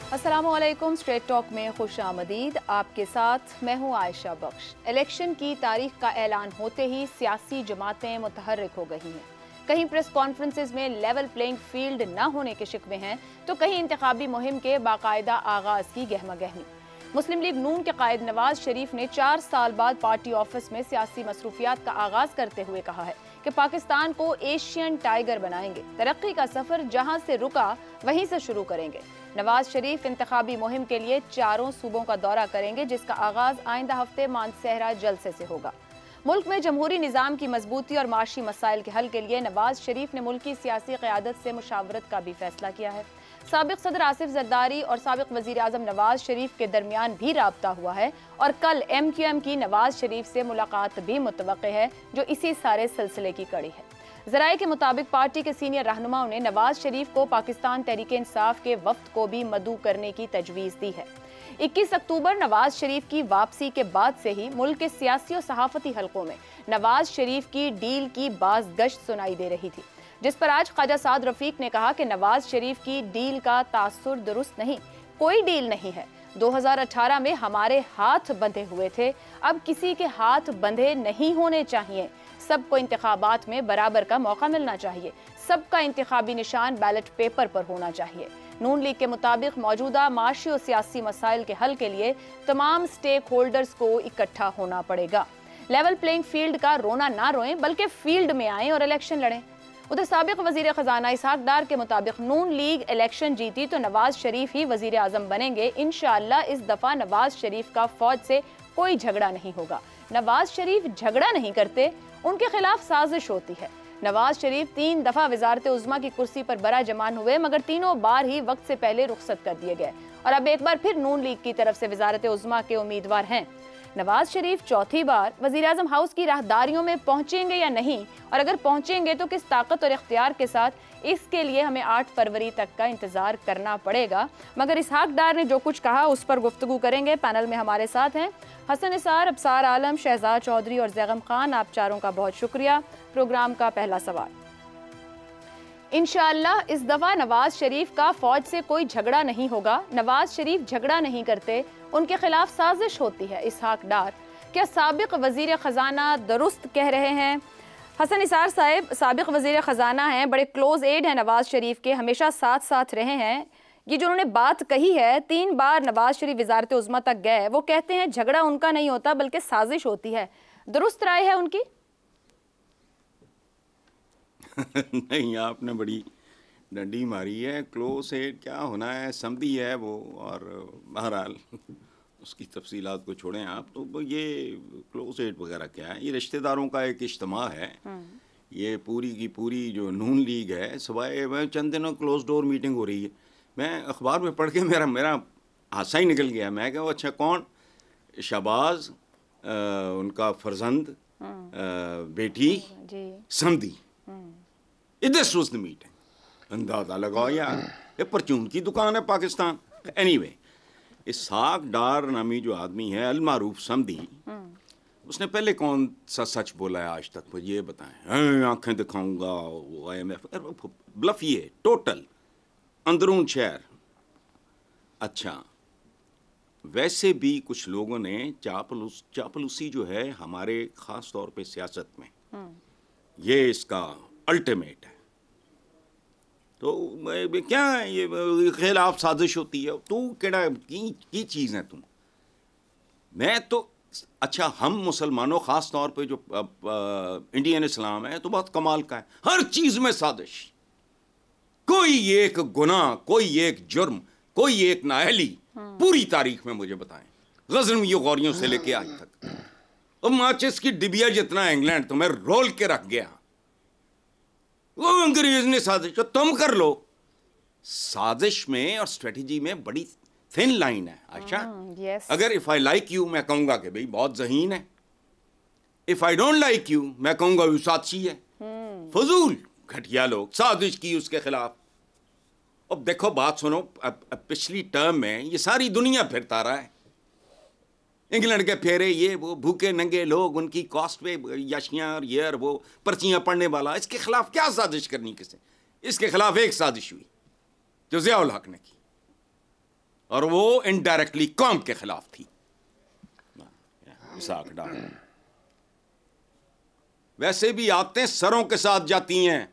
अस्सलामुअलैकुम। Straight talk में खुश आमदीद। आपके साथ मैं हूँ आयशा बख्श। इलेक्शन की तारीख का ऐलान होते ही सियासी जमातें मुतहर्रिक हो गई हैं। कहीं प्रेस कॉन्फ्रेंसेज में लेवल प्लेइंग फील्ड न होने के शिकवे हैं तो कहीं इंतखाबी मुहिम के बाकायदा आगाज की गहमा गहमी। मुस्लिम लीग नून के कायद नवाज शरीफ ने 4 साल बाद पार्टी ऑफिस में सियासी मसरूफियात का आगाज करते हुए कहा है कि पाकिस्तान को एशियन टाइगर बनाएंगे। तरक्की का सफर जहां से रुका वहीं से शुरू करेंगे। नवाज शरीफ इंतखाबी मुहिम के लिए 4 सूबों का दौरा करेंगे, जिसका आगाज आइंदा हफ्ते मानसहरा जलसे से होगा। मुल्क में जमहूरी निज़ाम की मजबूती और माशी मसाइल के हल के लिए नवाज शरीफ ने मुल्क की सियासी क़यादत से मुशावरत का भी फैसला किया है। साबिक सदर आसिफ जरदारी और साबिक वज़ीर आज़म नवाज शरीफ के दरमियान भी राब्ता हुआ है और कल MQM की नवाज शरीफ से मुलाकात भी मुतवक्के है, जो इसी सारे सिलसिले की कड़ी है। ज़राए के मुताबिक पार्टी के सीनियर रहनुमाओं ने नवाज शरीफ को पाकिस्तान तहरीक इंसाफ के वफ्द को भी मदऊ करने की तजवीज़ दी है। 21 अक्टूबर नवाज शरीफ की वापसी के बाद से ही मुल्क के सियासी और सहाफती हलकों में नवाज शरीफ की डील की बाज़ गश्त सुनाई दे रही थी, जिस पर आज ख्वाजा साद रफीक ने कहा कि नवाज शरीफ की डील का तासुर दुरुस्त नहीं, कोई डील नहीं है। 2018 में हमारे हाथ बंधे हुए थे, अब किसी के हाथ बंधे नहीं होने चाहिए। सबको इंतखाबात में बराबर का मौका मिलना चाहिए। सबका इंतखाबी निशान बैलेट पेपर पर होना चाहिए। नून लीग के मुताबिक मौजूदा माशी और सियासी मसाइल के हल के लिए तमाम स्टेक होल्डर्स को इकट्ठा होना पड़ेगा। लेवल प्लेइंग फील्ड का रोना ना रोएं, बल्कि फील्ड में आएं और इलेक्शन लड़ें। उधर साबिक वजीर खजाना इसहाक डार के मुताबिक नून लीग इलेक्शन जीती तो नवाज शरीफ ही वजीर आजम बनेंगे। इंशाअल्लाह इस दफा नवाज शरीफ का फौज से कोई झगड़ा नहीं होगा। नवाज शरीफ झगड़ा नहीं करते, उनके खिलाफ साजिश होती है। नवाज शरीफ 3 दफा वजारत उज़्मा की कुर्सी पर बरा जमान हुए, मगर तीनों बार ही वक्त से पहले रुखसत कर दिए गए और अब एक बार फिर नून लीग की तरफ से वजारत उज़्मा के उम्मीदवार हैं। नवाज शरीफ चौथी बार वज़ीर आज़म हाउस की राहदारियों में पहुंचेंगे या नहीं, और अगर पहुंचेंगे तो किस ताकत और इख्तियार के साथ, इसके लिए हमें 8 फरवरी तक का इंतजार करना पड़ेगा। मगर इसहाक डार ने जो कुछ कहा उस पर गुफ्तगू करेंगे। पैनल में हमारे साथ हैं हसन निसार, अबसार आलम, शहजाद चौधरी और जैगम खान। आप चारों का बहुत शुक्रिया। प्रोग्राम का पहला सवाल, इंशाअल्लाह इस दफा नवाज शरीफ का फौज से कोई झगड़ा नहीं होगा। नवाज शरीफ झगड़ा नहीं करते, उनके खिलाफ साजिश होती है। इसहाक डार, क्या साबिक वजीर खजाना दुरुस्त कह रहे हैं? हसन निसार साहब साबिक वजीर खजाना हैं, बड़े क्लोज एड हैं नवाज शरीफ के, हमेशा साथ साथ रहे हैं। ये जो उन्होंने बात कही है, 3 बार नवाज शरीफ वजारत उज़्मा तक गए, वो कहते हैं झगड़ा उनका नहीं होता बल्कि साजिश होती है। दुरुस्त राय है उनकी? नहीं, आपने बड़ी डंडी मारी है। क्लोज एड क्या होना है, समधी है वो, और बहरहाल उसकी तफसीलात को छोड़ें आप। तो ये क्लोज एड वगैरह क्या है, ये रिश्तेदारों का एक इज्तिमा है। ये पूरी की पूरी जो नून लीग है, सिवाय चंद दिनों क्लोज डोर मीटिंग हो रही है। मैं अखबार में पढ़ के मेरा हादसा ही निकल गया। मैं क्या, अच्छा कौन, शहबाज, उनका फर्जंद, बेटी, समधी, दिस वाज द मीटिंग। अंदाजा लगाओ यार, ये परचून की दुकान है पाकिस्तान। एनीवे, इसहाक डार नामी जो आदमी है, अलमारूफ समधी, उसने पहले कौन सा सच बोला है आज तक, मुझे ये बताएं। आंखें दिखाऊंगा, IMF ब्लफ, ये टोटल अंदरून शहर। अच्छा, वैसे भी कुछ लोगों ने चापलूसी जो है हमारे ख़ास तौर पे सियासत में, ये इसका अल्टीमेट है। तो क्या ये खिलाफ साजिश होती है? तू केड़ा की चीज़ है तुम? मैं तो, अच्छा हम मुसलमानों ख़ास तौर पे जो इंडियन इस्लाम है तो बहुत कमाल का है, हर चीज़ में साजिश। कोई एक गुनाह, कोई एक जुर्म, कोई एक नाअहली पूरी तारीख में मुझे बताएं, गज़नवियों गौरियों से लेके आज तक। और माचिस की डिबिया जितना इंग्लैंड तो मैं रोल के रख गया, वो अंग्रेज ने साजिश, तो तुम कर लो। साजिश में और स्ट्रेटजी में बड़ी थिन लाइन है आशा। अगर इफ आई लाइक यू, मैं कहूंगा कि भाई बहुत ज़हीन है। If I don't like you, मैं कहूंगा वो साजिशी है। फजूल घटिया लोग साजिश की उसके खिलाफ। अब देखो बात सुनो, पिछली टर्म में ये सारी दुनिया फिरता रहा है, इंग्लैंड के फेरे, ये वो भूखे नंगे लोग, उनकी कॉस्ट पे यशियाँ और ये और वो पर्चियाँ पढ़ने वाला। इसके खिलाफ क्या साजिश करनी किसे? इसके खिलाफ एक साजिश हुई जो ज़ियाउल हक ने की। और वो इनडायरेक्टली कौम के खिलाफ थी। इसाक डार वैसे भी आते सरों के साथ जाती हैं।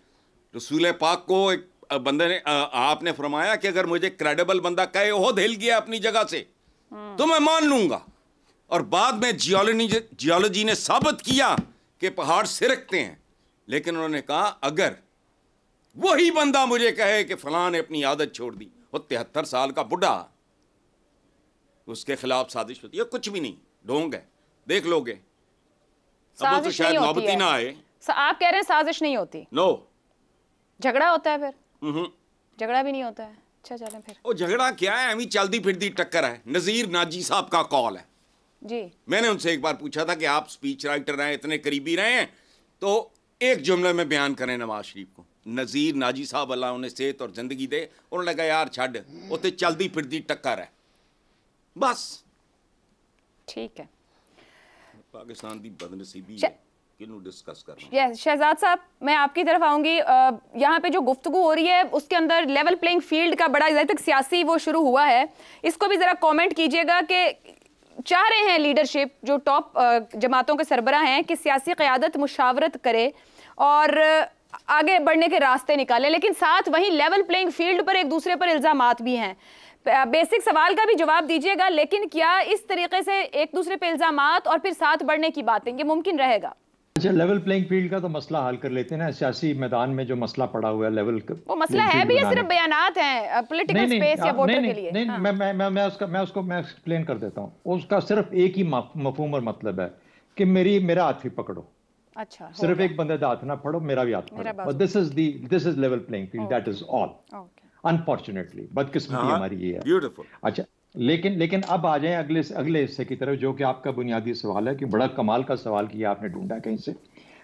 रसूल पाक को एक बंदे ने आपने फरमाया कि अगर मुझे क्रेडिबल बंदा कहे ओहद हिल गया अपनी जगह से तो मैं मान लूंगा। और बाद में जियोलॉजी ने साबित किया कि पहाड़ सिरकते हैं, लेकिन उन्होंने कहा अगर वही बंदा मुझे कहे कि फलां ने अपनी आदत छोड़ दी, वो 73 साल का बुढ़ा, उसके खिलाफ साजिश होती है। कुछ भी नहीं, ढोंग है, देख लोगे। अब तो शायद नौबत ही ना आए। आप कह रहे हैं साजिश नहीं होती? नो, झगड़ा होता है। फिर झगड़ा भी नहीं होता है। अच्छा चलें फिर। वो झगड़ा क्या है, अभी चलती फिरती टक्कर है। नज़ीर नाजी साहब का कॉल है जी। मैंने उनसे एक बार पूछा था कि आप स्पीच राइटर रहे, इतने करीबी रहे हैं, तो एक जुमले में बयान करें नवाज शरीफ को। नज़ीर नाजी साहब अल्लाह उन्हें सेहत और जिंदगी दे, उन्होंने कहा यार छड़ उत्ते चलती फिरती टक्कर है बस। ठीक है, पाकिस्तान की बदनसीबी है, किन्हों डिस्कस कर रहे हैं। शहजाद साहब, मैं आपकी तरफ आऊंगी। यहाँ पे जो गुफ्तगू हो रही है उसके अंदर लेवल प्लेइंग फील्ड का बड़ा जब तक सियासी वो शुरू हुआ है, इसको भी जरा कमेंट कीजिएगा कि चाह रहे हैं लीडरशिप जो टॉप जमातों के सरबराह हैं कि सियासी क़यादत मुशावरत करे और आगे बढ़ने के रास्ते निकाले, लेकिन साथ वहीं लेवल प्लेइंग फील्ड पर एक दूसरे पर इल्ज़ामात भी हैं। बेसिक सवाल का भी जवाब दीजिएगा, लेकिन क्या इस तरीके से एक दूसरे पर इल्ज़ामात और फिर साथ बढ़ने की बातें ये मुमकिन रहेगा? अच्छा, लेवल प्लेइंग फील्ड का तो मसला हल कर लेते हैं ना। सियासी मैदान में जो मसला पड़ा हुआ है लेवल, वो मसला है भी या सिर्फ बयानात हैं पॉलिटिकल स्पेस या वोटर के लिए? नहीं, मैं उसको एक्सप्लेन कर देता हूँ। उसका सिर्फ एक ही मफहूम और मतलब है कि मेरा हाथ भी पकड़ो। अच्छा, सिर्फ एक बंदे का हाथ ना पकड़ो, मेरा भी हाथ पकड़ो। This is level playing field, that is all. Unfortunately बदकिस्मती हमारी ये है। ब्यूटीफुल। अच्छा, लेकिन अब आ जाएं अगले हिस्से की तरफ, जो कि आपका बुनियादी सवाल है कि बड़ा कमाल का सवाल किया आपने, ढूंढा कहीं से।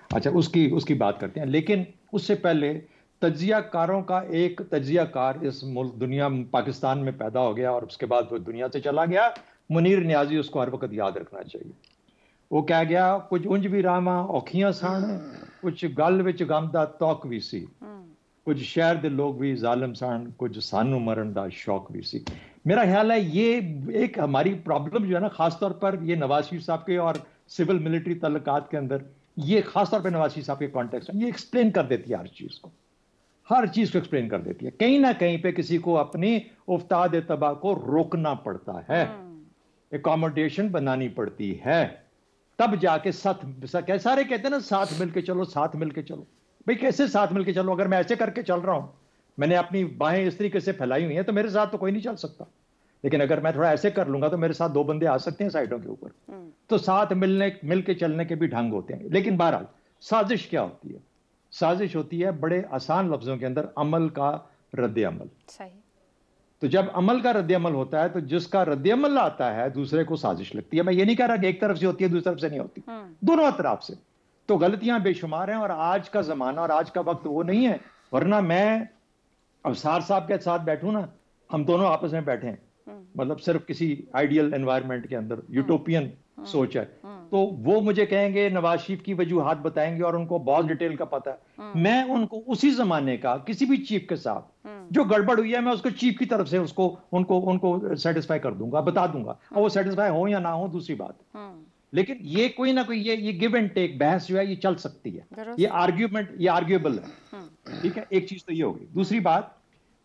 अच्छा, उसकी बात करते हैं, लेकिन उससे पहले तज्जियाकारों का एक तज्जियाकार इस मुल्क दुनिया पाकिस्तान में पैदा हो गया और उसके बाद वो दुनिया से चला गया। मुनीर नियाजी, उसको हर वक्त याद रखना चाहिए। वो कह गया, कुछ उंज भी रामा औखियां सान, कुछ गल विच गम दा तौक भी सी, कुछ शहर दे लोग भी जालिम सन, कुछ सानू मरण दा शौक भी सी। मेरा ख्याल है ये एक हमारी प्रॉब्लम जो है ना, खासतौर पर ये नवाज शरीफ साहब के और सिविल मिलिट्री तल्लुकात के अंदर, ये खासतौर पर नवाज शरीफ साहब के कॉन्टेक्स्ट में ये एक्सप्लेन कर देती है हर चीज को एक्सप्लेन कर देती है। कहीं ना कहीं पे किसी को अपनी उफ्ताद तबाह को रोकना पड़ता है, एकोमोडेशन बनानी पड़ती है, तब जाके सारे कहते हैं ना साथ मिलके चलो, साथ मिलके चलो। भाई कैसे साथ मिलके चलो? अगर मैं ऐसे करके चल रहा हूं, मैंने अपनी बाहें इस तरीके से फैलाई हुई हैं, तो मेरे साथ तो कोई नहीं चल सकता। लेकिन अगर मैं थोड़ा ऐसे कर लूंगा तो मेरे साथ दो बंदे आ सकते हैं साइडों के ऊपर। तो साथ मिलके चलने के भी ढंग होते हैं। लेकिन बहरहाल साजिश क्या होती है? साजिश होती है बड़े आसान लफ्जों के अंदर अमल का रद्द अमल। सही। तो जब अमल का रद्द अमल होता है तो जिसका रद्द अमल आता है दूसरे को साजिश लगती है। मैं ये नहीं कह रहा कि एक तरफ से होती है दूसरी तरफ से नहीं होती, दोनों तरफ से। तो गलतियां बेशुमार हैं और आज का जमाना और आज का वक्त वो नहीं है। वरना मैं अवसार साहब के साथ बैठूं ना, हम दोनों आपस में बैठे हैं, मतलब सिर्फ किसी आइडियल एनवायरनमेंट के अंदर, यूटोपियन सोच है, तो वो मुझे कहेंगे, नवाज शरीफ की वजूहात बताएंगे और उनको बहुत डिटेल का पता है। मैं उनको उसी जमाने का किसी भी चीफ के साथ जो गड़बड़ हुई है, मैं उसको चीफ की तरफ से उनको सेटिस्फाई कर दूंगा, बता दूंगा। और वो सेटिस्फाई हो या ना हो दूसरी बात। लेकिन ये कोई ना कोई ये गिव एंड टेक बहस जो है ये चल सकती है, ये आर्ग्यूएबल है। ठीक है, एक चीज तो ये होगी। दूसरी बात,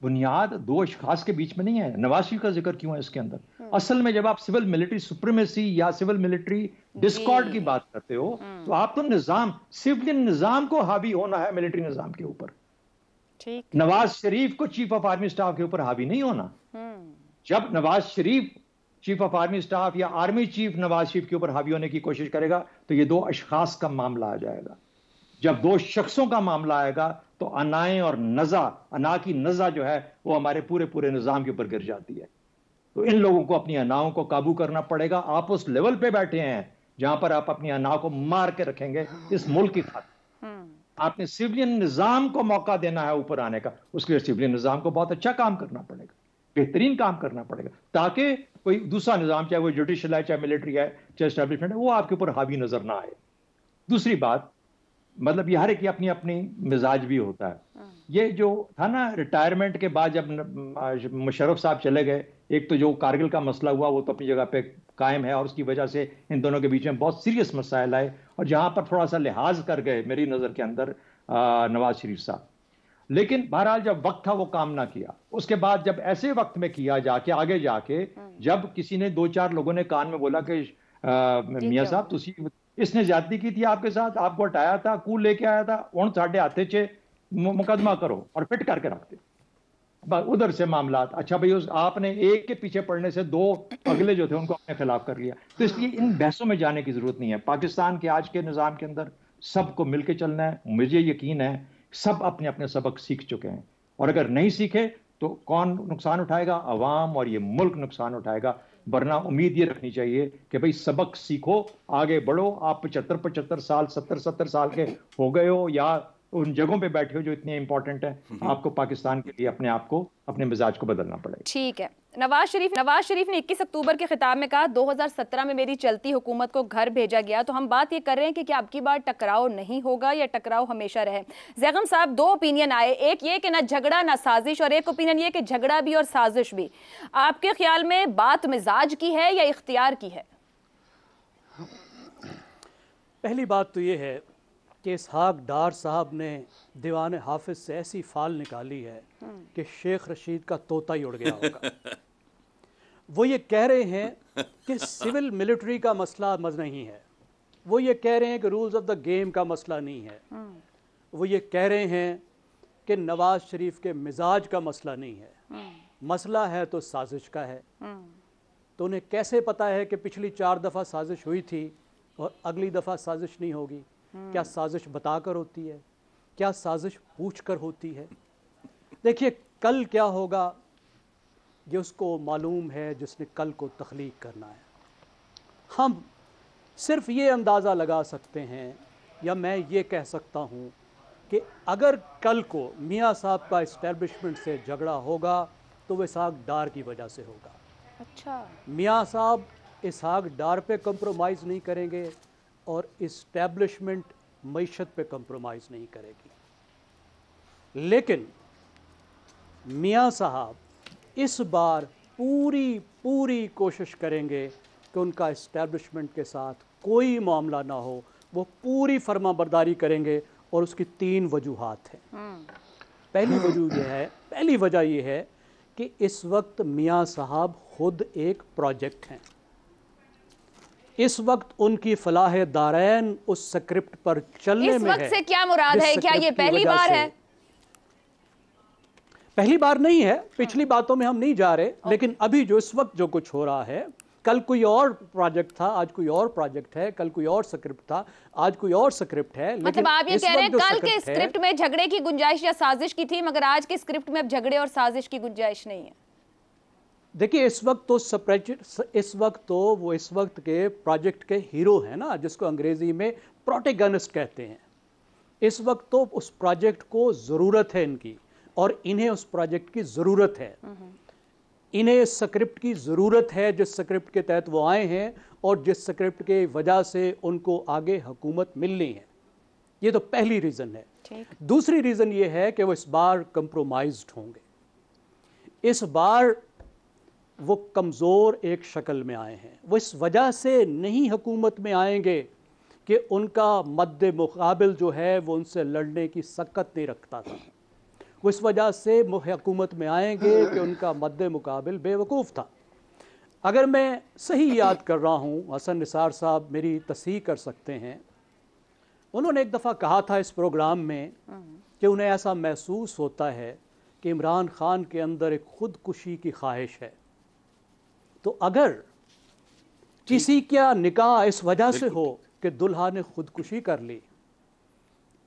बुनियाद दो अशखास के बीच में नहीं है। नवाज शरीफ का जिक्र क्यों है इसके अंदर? असल में जब आप सिविल मिलिट्री सुप्रीमेसी या सिविल मिलिट्री डिस्कॉर्ड की बात करते हो, तो आप तो सिविलियन निजाम को हावी होना है मिलिट्री निजाम के ऊपर। नवाज शरीफ को चीफ ऑफ आर्मी स्टाफ के ऊपर हावी नहीं होना। जब Nawaz Sharif chief of army staff या आर्मी चीफ नवाज शरीफ के ऊपर हावी होने की कोशिश करेगा तो ये दो अशखास का मामला आ जाएगा। जब दो शख्सों का मामला आएगा तो अनाएं और अना की नजा जो है वो हमारे पूरे निजाम के ऊपर गिर जाती है। तो इन लोगों को अपनी अनाओं को काबू करना पड़ेगा। आप उस लेवल पे बैठे हैं जहां पर आप अपनी अनाओं को मार के रखेंगे इस मुल्क की खातिर। आपने सिविलियन निजाम को मौका देना है ऊपर आने का। उसके लिए सिविलियन निजाम को बहुत अच्छा काम करना पड़ेगा, बेहतरीन काम करना पड़ेगा, ताकि कोई दूसरा निजाम, चाहे वो जुडिशियल है, चाहे मिलिट्री है, चाहे एस्टेब्लिशमेंट है, वो आपके ऊपर हावी नजर ना आए। दूसरी बात, मतलब ये हर एक की अपनी अपनी मिजाज भी होता है। ये जो था ना, रिटायरमेंट के बाद जब मुशर्रफ साहब चले गए, एक तो जो कारगिल का मसला हुआ वो तो अपनी जगह पे कायम है, और उसकी वजह से इन दोनों के बीच में बहुत सीरियस मसाइल आए, और जहां पर थोड़ा सा लिहाज कर गए मेरी नज़र के अंदर नवाज शरीफ साहब। लेकिन बहरहाल जब वक्त था वो काम ना किया। उसके बाद जब ऐसे वक्त में किया जाके आगे जाके जब किसी ने 2-4 लोगों ने कान में बोला कि मियां साहब तुसी इसने ज्यादती की थी आपके साथ, आपको हटाया था, कूल लेके आया था, उन साढ़े हाथे चे मुकदमा करो और फिट करके रखते। उधर से मामला अच्छा भाई आपने एक के पीछे पड़ने से 2 अगले जो थे उनको अपने खिलाफ कर लिया। तो इसलिए इन बहसों में जाने की जरूरत नहीं है। पाकिस्तान के आज के निज़ाम के अंदर सबको मिलकर चलना है। मुझे यकीन है सब अपने अपने सबक सीख चुके हैं, और अगर नहीं सीखे तो कौन नुकसान उठाएगा? अवाम और ये मुल्क नुकसान उठाएगा। वरना उम्मीद ये रखनी चाहिए कि भाई सबक सीखो, आगे बढ़ो। आप 75-75 साल 70-70 साल के हो गए हो या उन जगहों पे बैठे हो जो इतने इंपॉर्टेंट है, आपको पाकिस्तान के लिए अपने आप को, अपने मिजाज को बदलना पड़ेगा। ठीक है। नवाज शरीफ ने 21 अक्टूबर के खिताब में कहा 2017 में मेरी चलती हुकूमत को घर भेजा गया। तो हम बात ये कर रहे हैं कि क्या अब की बार टकराव नहीं होगा या टकराव हमेशा रहे? ज़ैगम साहब, 2 ओपिनियन आए, एक ये कि ना झगड़ा ना साजिश, और एक ओपिनियन ये कि झगड़ा भी और साजिश भी। आपके ख्याल में बात मिजाज की है या इख्तियार की है? पहली बात तो ये है कि इसहाक डार साहब ने दीवान हाफिज से ऐसी फाल निकाली है कि शेख रशीद का तोता ही उड़ गया होगा। वो ये कह रहे हैं कि सिविल मिलिट्री का मसला नहीं है, वो ये कह रहे हैं कि रूल्स ऑफ द गेम का मसला नहीं है, वो ये कह रहे हैं कि नवाज शरीफ के मिजाज का मसला नहीं है, मसला है तो साजिश का है। तो उन्हें कैसे पता है कि पिछली 4 दफ़ा साजिश हुई थी और अगली दफ़ा साजिश नहीं होगी? क्या साजिश बताकर होती है? क्या साजिश पूछकर होती है? देखिए, कल क्या होगा ये उसको मालूम है जिसने कल को तख्लीक करना है। हम सिर्फ ये अंदाज़ा लगा सकते हैं, या मैं ये कह सकता हूँ कि अगर कल को मियाँ साहब का इस्टेब्लिशमेंट से झगड़ा होगा तो वो इसहाक डार की वजह से होगा। अच्छा, मियाँ साहब इसहाक डार पे कंप्रोमाइज़ नहीं करेंगे और इस्टेब्लिशमेंट मईशत पे कंप्रोमाइज़ नहीं करेगी। लेकिन मियाँ साहब इस बार पूरी कोशिश करेंगे कि उनका इस्टेब्लिशमेंट के साथ कोई मामला ना हो। वो पूरी फर्माबरदारी करेंगे और उसकी 3 वजूहात हैं। पहली वजह यह है कि इस वक्त मियाँ साहब खुद एक प्रोजेक्ट हैं। इस वक्त उनकी फलाह दारैन उस स्क्रिप्ट पर चलने इस में वक्त है। से क्या मुराद है? क्या ये पहली बार है? पहली बार नहीं है, पिछली बातों में हम नहीं जा रहे, लेकिन अभी जो इस वक्त जो कुछ हो रहा है, कल कोई और प्रोजेक्ट था, आज कोई और प्रोजेक्ट है, कल कोई और स्क्रिप्ट था, आज कोई और स्क्रिप्ट है। मतलब आप ये कह रहे हैं कल के स्क्रिप्ट में झगड़े की गुंजाइश या साजिश की थी, मगर आज के स्क्रिप्ट में अब झगड़े और साजिश की गुंजाइश नहीं है। देखिए, इस वक्त तो वो इस वक्त के प्रोजेक्ट के हीरो हैं ना, जिसको अंग्रेजी में प्रोटेगनिस्ट कहते हैं। इस वक्त तो उस प्रोजेक्ट को ज़रूरत है इनकी, और इन्हें उस प्रोजेक्ट की ज़रूरत है। इन्हें स्क्रिप्ट की ज़रूरत है जिस स्क्रिप्ट के तहत वो आए हैं और जिस स्क्रिप्ट के वजह से उनको आगे हुकूमत मिलनी है। ये तो पहली रीज़न है। दूसरी रीज़न ये है कि वो इस बार कंप्रोमाइज्ड होंगे। इस बार वो कमज़ोर एक शक्ल में आए हैं। वो इस वजह से नहीं हुकूमत में आएंगे कि उनका मद्दे मुकाबिल जो है वो उनसे लड़ने की सकत नहीं रखता था। वो इस वजह से हुकूमत में आएंगे कि उनका मद्दे मुकाबिल बेवकूफ़ था। अगर मैं सही याद कर रहा हूँ, हसन निसार साहब मेरी तस्हीह कर सकते हैं, उन्होंने एक दफ़ा कहा था इस प्रोग्राम में कि उन्हें ऐसा महसूस होता है कि इमरान ख़ान के अंदर एक ख़ुदकुशी की ख्वाहिश है। तो अगर किसी का निकाह इस वजह से हो कि दुल्हा ने खुदकुशी कर ली,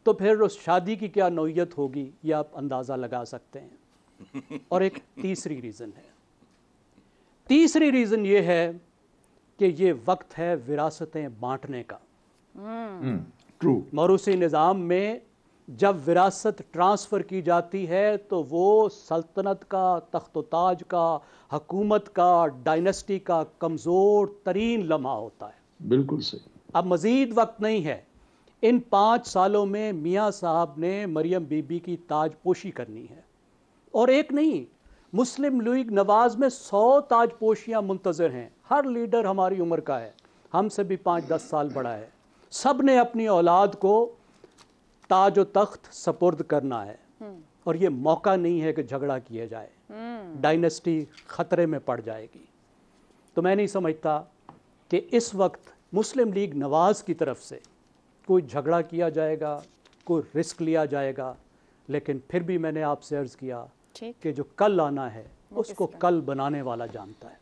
तो फिर उस शादी की क्या नौयत होगी, ये आप अंदाज़ा लगा सकते हैं। और एक तीसरी रीज़न है। तीसरी रीज़न ये है कि ये वक्त है विरासतें बांटने का। ट्रू। मौरूसी निज़ाम में जब विरासत ट्रांसफ़र की जाती है तो वो सल्तनत का, तख्त-ओ-ताज का, हुकूमत का, डायनेस्टी का कमज़ोर तरीन लम्हा होता है। बिल्कुल सही। अब मज़ीद वक्त नहीं है। इन 5 सालों में मियाँ साहब ने मरियम बीबी की ताजपोशी करनी है, और एक नहीं मुस्लिम लीग नवाज में 100 ताजपोशियां मुंतजर हैं। हर लीडर हमारी उम्र का है, हमसे भी 5-10 साल बड़ा है। सब ने अपनी औलाद को ताज व तख्त सपुर्द करना है और ये मौका नहीं है कि झगड़ा किया जाए, डायनेस्टी खतरे में पड़ जाएगी। तो मैं नहीं समझता कि इस वक्त मुस्लिम लीग नवाज की तरफ से कोई झगड़ा किया जाएगा, कोई रिस्क लिया जाएगा। लेकिन फिर भी मैंने आपसे अर्ज़ किया कि जो कल आना है उसको कल बनाने वाला जानता है।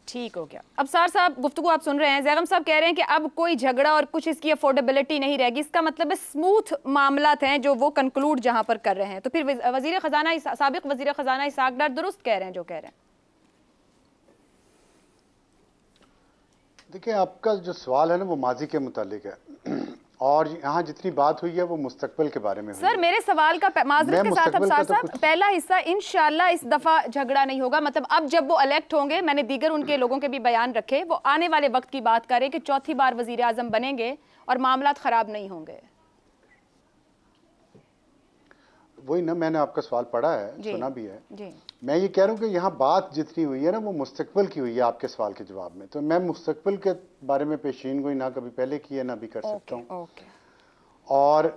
ठीक हो गया। अब सार साहब गुफ्तगू आप सुन रहे हैं, ज़ैगम साहब कह रहे हैं कि अब कोई झगड़ा और कुछ इसकी अफोर्डेबिलिटी नहीं रहेगी। इसका मतलब है स्मूथ मामलात हैं जो वो कंक्लूड जहां पर कर रहे हैं। तो फिर वजीर खजाना, साबिक वजीर खजाना इसहाक डार दुरुस्त कह रहे हैं जो कह रहे हैं। देखिए, आपका जो सवाल है ना वो माजी के मुतालिक है और यहाँ जितनी बात हुई है वो मुस्तकबिल के बारे में हुई सर, मेरे सवाल का माजरत के साथ अब साहब पहला हिस्सा इंशाल्लाह इस दफा झगड़ा नहीं होगा। मतलब अब जब वो इलेक्ट होंगे, मैंने दीगर उनके लोगों के भी बयान रखे, वो आने वाले वक्त की बात करें कि चौथी बार वजीर आजम बनेंगे और मामलात खराब नहीं होंगे। वही ना, मैंने आपका सवाल पढ़ा है, सुना भी है जी। मैं ये कह रहा हूँ कि यहाँ बात जितनी हुई है ना वो मुस्तकबिल की हुई है आपके सवाल के जवाब में। तो मैं मुस्तकबिल के बारे में पेशीन गोई ना कभी पहले की है ना भी कर सकता हूँ। और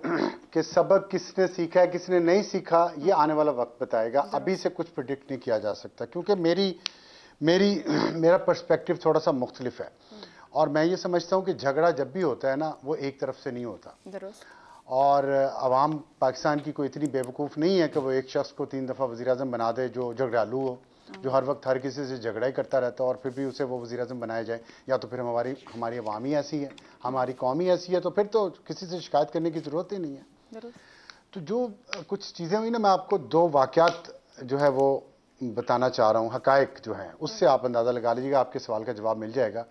कि सबक किसने सीखा है किसने नहीं सीखा ये आने वाला वक्त बताएगा। अभी से कुछ प्रेडिक्ट नहीं किया जा सकता क्योंकि मेरा पर्सपेक्टिव थोड़ा सा मुख्तलिफ है। और मैं ये समझता हूँ कि झगड़ा जब भी होता है ना वो एक तरफ से नहीं होता। और अवाम पाकिस्तान की कोई इतनी बेवकूफ़ नहीं है कि वो एक शख्स को 3 दफ़ा वज़ीर आज़म बना दे जो झगड़ालू हो, जो हर वक्त हर किसी से झगड़ा ही करता रहता है और फिर भी उसे वो वज़ीर आज़म बनाया जाए। या तो फिर हमारी अवाम ही ऐसी है, हमारी कौम ही ऐसी है, तो फिर तो किसी से शिकायत करने की ज़रूरत ही नहीं है। तो जो कुछ चीज़ें हुई ना, मैं आपको 2 वाक़यात जो है वो बताना चाह रहा हूँ, हकायक जो हैं उससे आप अंदाज़ा लगा लीजिएगा, आपके सवाल का जवाब मिल जाएगा।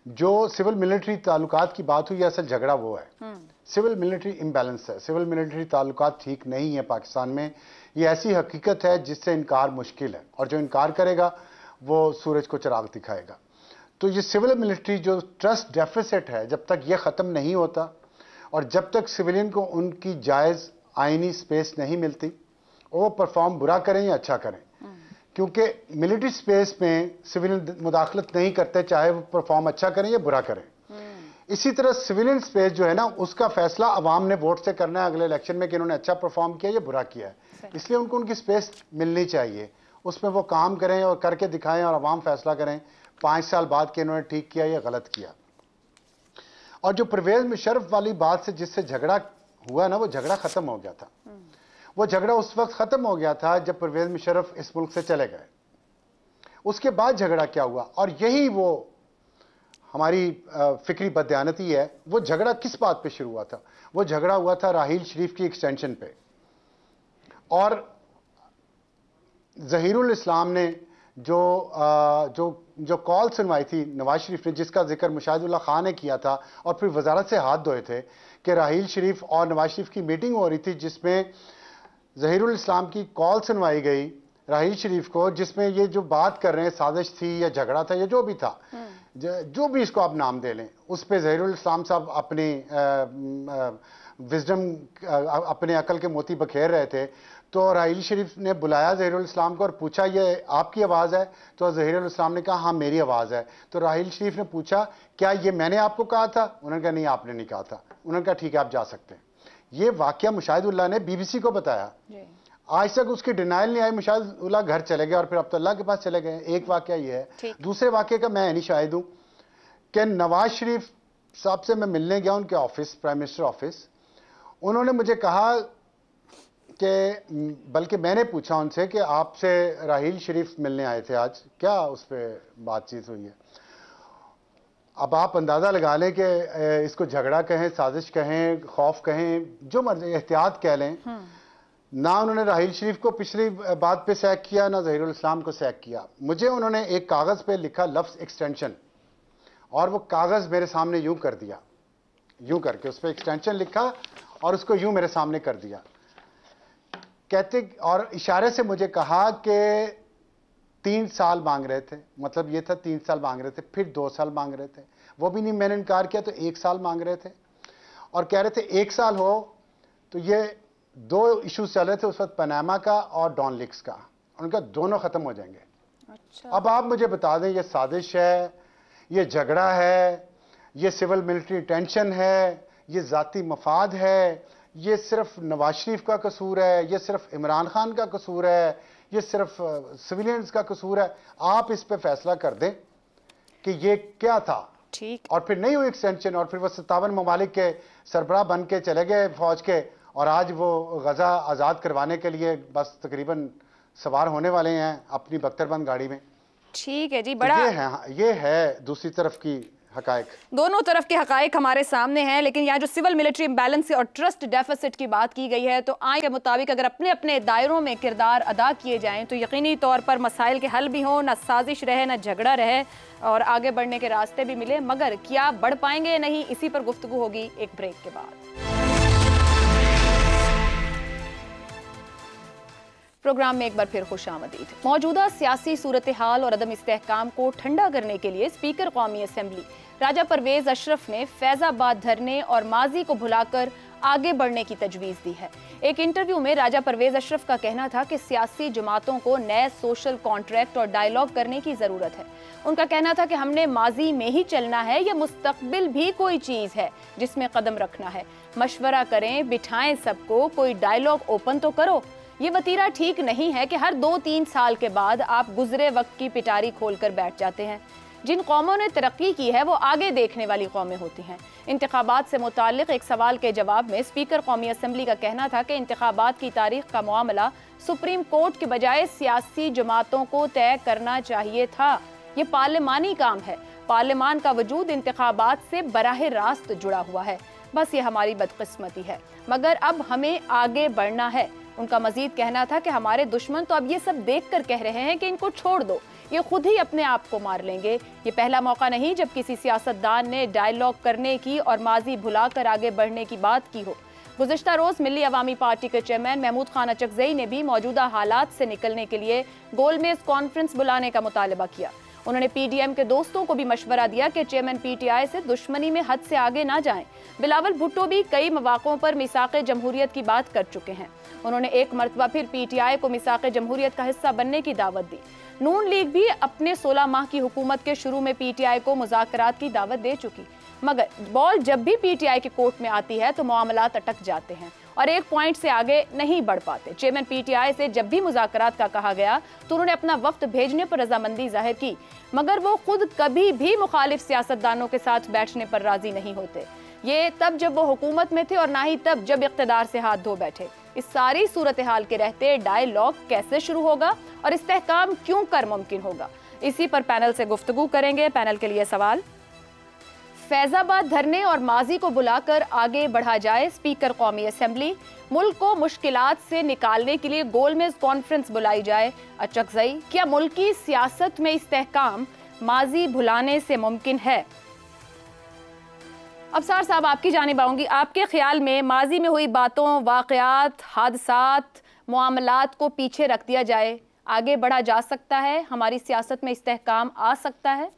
जो सिविल मिलिट्री ताल्लुकात की बात हुई, असल झगड़ा वो है, सिविल मिलिट्री इम्बैलेंस है। सिविल मिलिट्री ताल्लुकात ठीक नहीं है पाकिस्तान में। ये ऐसी हकीकत है जिससे इनकार मुश्किल है और जो इनकार करेगा वो सूरज को चिराग दिखाएगा। तो ये सिविल मिलिट्री जो ट्रस्ट डेफिसिट है, जब तक ये ख़त्म नहीं होता और जब तक सिविलियन को उनकी जायज़ आइनी स्पेस नहीं मिलती, वो परफॉर्म बुरा करें या अच्छा करें, क्योंकि मिलिट्री स्पेस में सिविलियन मुदाखलत नहीं करते, चाहे वो परफॉर्म अच्छा करें या बुरा करें। इसी तरह सिविलियन स्पेस जो है ना उसका फैसला अवाम ने वोट से करना है अगले इलेक्शन में कि इन्होंने अच्छा परफॉर्म किया या बुरा किया है। इसलिए उनको उनकी स्पेस मिलनी चाहिए, उसमें वो काम करें और करके दिखाएं और अवाम फैसला करें 5 साल बाद कि इन्होंने ठीक किया या गलत किया। और जो परवेज मुशर्रफ वाली बात से जिससे झगड़ा हुआ ना, वो झगड़ा खत्म हो गया था। वो झगड़ा उस वक्त खत्म हो गया था जब परवेज मुशर्रफ इस मुल्क से चले गए। उसके बाद झगड़ा क्या हुआ, और यही वो हमारी फिक्री बदयानती है। वो झगड़ा किस बात पे शुरू हुआ था? वो झगड़ा हुआ था राहील शरीफ की एक्सटेंशन पे। और ज़हीरुल इस्लाम ने जो कॉल सुनवाई थी नवाज शरीफ ने, जिसका जिक्र मुशाहिदुल्लाह खान ने किया था और फिर वजारत से हाथ धोए थे कि राहील शरीफ और नवाज शरीफ की मीटिंग हो रही थी जिसमें ज़हीरुल इस्लाम की कॉल सुनवाई गई राहील शरीफ को, जिसमें ये जो बात कर रहे हैं साजिश थी या झगड़ा था या जो भी था, जो भी इसको आप नाम दे लें, उस पर ज़हीरुल इस्लाम साहब अपनी विजडम अपने अकल के मोती बखेर रहे थे। तो राहील शरीफ ने बुलाया ज़हीरुल इस्लाम को और पूछा ये आपकी आवाज़ है? तो ज़हीरुल इस्लाम ने कहा हाँ मेरी आवाज़ है। तो राहील शरीफ ने पूछा क्या ये मैंने आपको कहा था? उन्होंने कहा नहीं आपने नहीं कहा था। उन्होंने कहा ठीक है आप जा सकते हैं। ये वाकया मुशाहिदुल्लाह ने BBC को बताया। आज तक उसकी डिनाइल नहीं आई। मुशाहिदुल्लाह घर चले गए और फिर अब्दुल्ला के पास चले गए। एक वाकया ये है। दूसरे वाकये का मैं नहीं शाहिद हूँ कि नवाज शरीफ साहब से मैं मिलने गया उनके ऑफिस, प्राइम मिनिस्टर ऑफिस। उन्होंने मुझे कहा कि बल्कि मैंने पूछा उनसे कि आपसे राहील शरीफ मिलने आए थे आज, क्या उस पर बातचीत हुई है? अब आप अंदाज़ा लगा लें कि इसको झगड़ा कहें, साजिश कहें, खौफ कहें, जो मर्जी एहतियात कह लें। ना उन्होंने राहील शरीफ को पिछली बात पे सैक किया, ना ज़हीरुल इस्लाम को सैक किया। मुझे उन्होंने एक कागज़ पे लिखा लफ्ज़ एक्सटेंशन, और वो कागज़ मेरे सामने यूं कर दिया, यूं करके उस पर एक्सटेंशन लिखा और उसको यूं मेरे सामने कर दिया, कहते और इशारे से मुझे कहा कि 3 साल मांग रहे थे। मतलब ये था 3 साल मांग रहे थे, फिर 2 साल मांग रहे थे, वो भी नहीं मैंने इनकार किया तो 1 साल मांग रहे थे और कह रहे थे 1 साल हो। तो ये 2 इश्यूज चल रहे थे उस वक्त, पनामा का और डॉन लीक्स का, उनका दोनों ख़त्म हो जाएंगे। अच्छा। अब आप मुझे बता दें ये साजिश है, ये झगड़ा है, ये सिविल मिलिट्री टेंशन है, ये ज़ाती मफाद है, ये सिर्फ नवाज शरीफ का कसूर है, ये सिर्फ इमरान खान का कसूर है, ये सिर्फ सिविलियंस का कसूर है। आप इस पे फैसला कर दें कि ये क्या था। ठीक। और फिर नहीं हुई एक्सटेंशन, और फिर वो 57 ममालिक के सरबराह बन के चले गए फौज के, और आज वो गजा आज़ाद करवाने के लिए बस तकरीबन सवार होने वाले हैं अपनी बख्तरबंद गाड़ी में। ठीक है जी, बड़ा ये है दूसरी तरफ की हकायक। दोनों तरफ के हकायक हमारे सामने हैं, लेकिन यहाँ जो सिविल मिलिट्री इम्बैलेंस और ट्रस्ट डेफिसिट की बात की गई है, तो आइन के मुताबिक अगर अपने अपने दायरों में किरदार अदा किए जाएं तो यकीनी तौर पर मसाइल के हल भी हों, ना साजिश रहे, ना झगड़ा रहे, और आगे बढ़ने के रास्ते भी मिले। मगर क्या बढ़ पाएंगे या नहीं, इसी पर गुफ्तगू होगी एक ब्रेक के बाद। प्रोग्राम में एक बार फिर खुशामदीद। मौजूदा सियासी सूरत हाल और अदम इस्तेहकाम को ठंडा करने के लिए स्पीकर कौमी असम्बली राजा परवेज अशरफ ने फैजाबाद धरने और माजी को भुलाकर आगे बढ़ने की तजवीज़ दी है। एक इंटरव्यू में राजा परवेज अशरफ का कहना था कि सियासी जमातों को नए सोशल कॉन्ट्रैक्ट और डायलॉग करने की ज़रूरत है। उनका कहना था कि हमने माजी में ही चलना है या मुस्तकबिल भी कोई चीज़ है जिसमें कदम रखना है। मशवरा करें, बिठाएं सबको, कोई डायलॉग ओपन तो करो। ये वतीरा ठीक नहीं है कि हर 2-3 साल के बाद आप गुजरे वक्त की पिटारी खोलकर बैठ जाते हैं। जिन कौमों ने तरक्की की है वो आगे देखने वाली कौमें होती हैं। इंतखाबात से मुताल्लिक एक सवाल के जवाब में स्पीकर कौमी असम्बली का कहना था कि इंतखाबात की तारीख का मामला सुप्रीम कोर्ट के बजाय सियासी जमातों को तय करना चाहिए था। ये पार्लिमानी काम है। पार्लिमान का वजूद इंतखाबात से बराह रास्त जुड़ा हुआ है। बस ये हमारी बदकिस्मती है, मगर अब हमें आगे बढ़ना है। उनका मजीद कहना था कि हमारे दुश्मन तो अब ये सब देखकर कह रहे हैं कि इनको छोड़ दो, ये खुद ही अपने आप को मार लेंगे। ये पहला मौका नहीं जब किसी सियासतदान ने डायलॉग करने की और माजी भुलाकर आगे बढ़ने की बात की हो। गुज़िश्ता रोज़ मिली अवामी पार्टी के चेयरमैन महमूद खान अचकज़ई ने भी मौजूदा हालात से निकलने के लिए गोलमेज कॉन्फ्रेंस बुलाने का मुतालबा किया। उन्होंने पीडीएम के दोस्तों को भी मशवरा दिया कि चेयरमैन पीटीआई से दुश्मनी में हद से आगे ना जाएं। बिलावल भुट्टो भी कई मौक़ों पर मिसाक़े जमहूरियत की बात कर चुके हैं। उन्होंने एक मरतबा फिर पीटीआई को मिसाक़े जमहूरियत का हिस्सा बनने की दावत दी। नून लीग भी अपने 16 माह की हुकूमत के शुरू में पीटीआई को मुज़ाकरात की दावत दे चुकी, मगर बॉल जब भी पीटीआई के कोर्ट में आती है तो मामलात अटक जाते हैं और एक पॉइंट से आगे नहीं बढ़ पाते। चेयरमैन पीटीआई से जब भी मुज़ाकरात का कहा गया तो उन्होंने अपना वक्त भेजने पर रजामंदी जाहिर की, मगर वो खुद कभी भी मुखालिफ सियासतदानों के साथ बैठने पर राजी नहीं होते। ये तब जब वो हुकूमत में थे और ना ही तब जब इख्तिदार से हाथ धो बैठे। इस सारी सूरत हाल के रहते डायलॉग कैसे शुरू होगा और इस्तेहकाम क्यों कर मुमकिन होगा, इसी पर पैनल से गुफ्तगू करेंगे। पैनल के लिए सवाल, फैजाबाद धरने और माजी को बुलाकर आगे बढ़ा जाए। स्पीकर कौमी असम्बली, मुल्क को मुश्किलात से निकालने के लिए गोलमेज कॉन्फ्रेंस बुलाई जाए। अचकज़ई, क्या मुल्की सियासत में इस्तेहकाम माजी भुलाने से मुमकिन है? अफसार साहब, आपकी जानिब आऊंगी। आपके ख्याल में माजी में हुई बातों, वाक़यात, हादसात, मामलात को पीछे रख दिया जाए, आगे बढ़ा जा सकता है? हमारी सियासत में इस्तेहकाम आ सकता है?